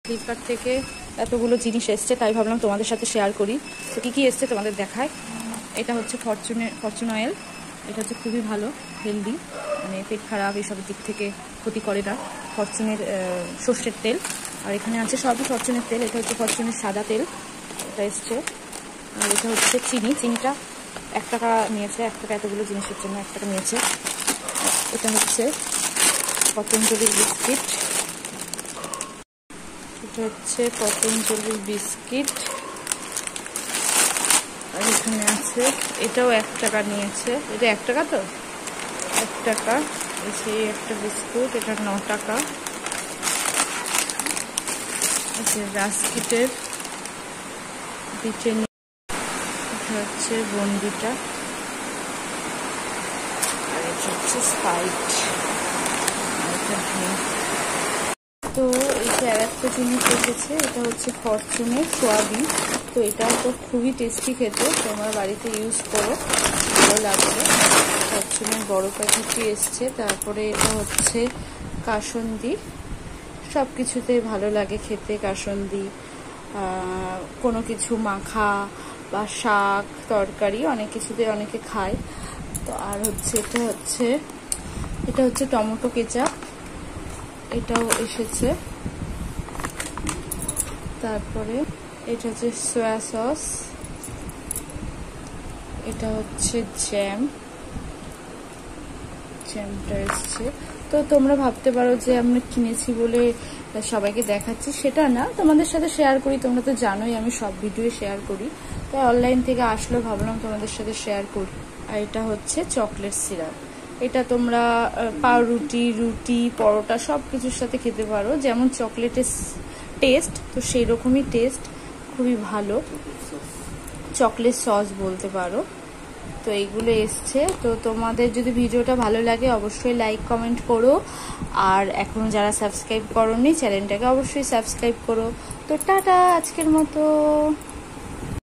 Flipkart থেকে এতগুলো জিনিস এসছে, তাই ভাবলাম তোমাদের সাথে শেয়ার করি। তো কী কী এসছে তোমাদের দেখায়। এটা হচ্ছে ফরচুন অয়েল। এটা হচ্ছে খুবই ভালো, হেলদি, মানে পেট খারাপ এইসবের দিক থেকে ক্ষতি করে না। ফরচুনের সর্ষের তেল, আর এখানে আছে সবই ফরচুনের তেল। এটা হচ্ছে ফরচুনের সাদা তেল, এটা এসছে। আর এটা হচ্ছে চিনিটা 1 টাকা নিয়েছে, 1 টাকা এতগুলো জিনিসের জন্য 1 টাকা নিয়েছে। এটা হচ্ছে পতঞ্জলির বিস্কিট, এটা হচ্ছে পতঞ্জলির বিস্কিট। আর এখানে আছে, এটাও 1 টাকা নিয়েছে। এটা 1 টাকা, তো 1 টাকা। সেই একটা বিস্কুট, এটা 9 টাকা। রাস্কিটের ব্রিটানিয়া, এটা হচ্ছে বন্ডিটা। আর এটা হচ্ছে স্পাইট। তো এইটা আর একটা জিনিস এসেছে, এটা হচ্ছে ফরচুনের সোয়াবিন। তো এটা তো খুবই টেস্টি খেতে, তোমরা বাড়িতে ইউজ করো, ভালো লাগবে। ফরচুনের বড় প্যাকেটটি এসছে। তারপরে এটা হচ্ছে কাসুন্দি, সব কিছুতেই ভালো লাগে খেতে কাসুন্দি। কোনো কিছু মাখা বা শাক তরকারি অনেক কিছুতে অনেকে খায়। তো আর হচ্ছে এটা হচ্ছে টমেটো কেচাপ, এটাও এসেছে। তারপরে এটা হচ্ছে সয়া সস, এটা হচ্ছে জ্যামটা এসছে। তো তোমরা ভাবতে পারো যে আমরা কিনেছি বলে সবাইকে দেখাচ্ছি, সেটা না, তোমাদের সাথে শেয়ার করি। তোমরা তো জানোই আমি সব ভিডিও শেয়ার করি, তাই অনলাইন থেকে আসলো ভাবলাম তোমাদের সাথে শেয়ার করি। আর এটা হচ্ছে চকলেট সিরাপ। এটা তোমরা পাউরুটি, রুটি, পরোটা সব কিছুর সাথে খেতে পারো। যেমন চকলেটের টেস্ট, তো সেই রকমই টেস্ট, খুবই ভালো। চকলেট সস বলতে পারো। তো এইগুলো এসছে। তো তোমাদের যদি ভিডিওটা ভালো লাগে অবশ্যই লাইক কমেন্ট করো, আর এখনো যারা সাবস্ক্রাইব করোনি চ্যানেলটাকে অবশ্যই সাবস্ক্রাইব করো। তো টাটা আজকের মতো।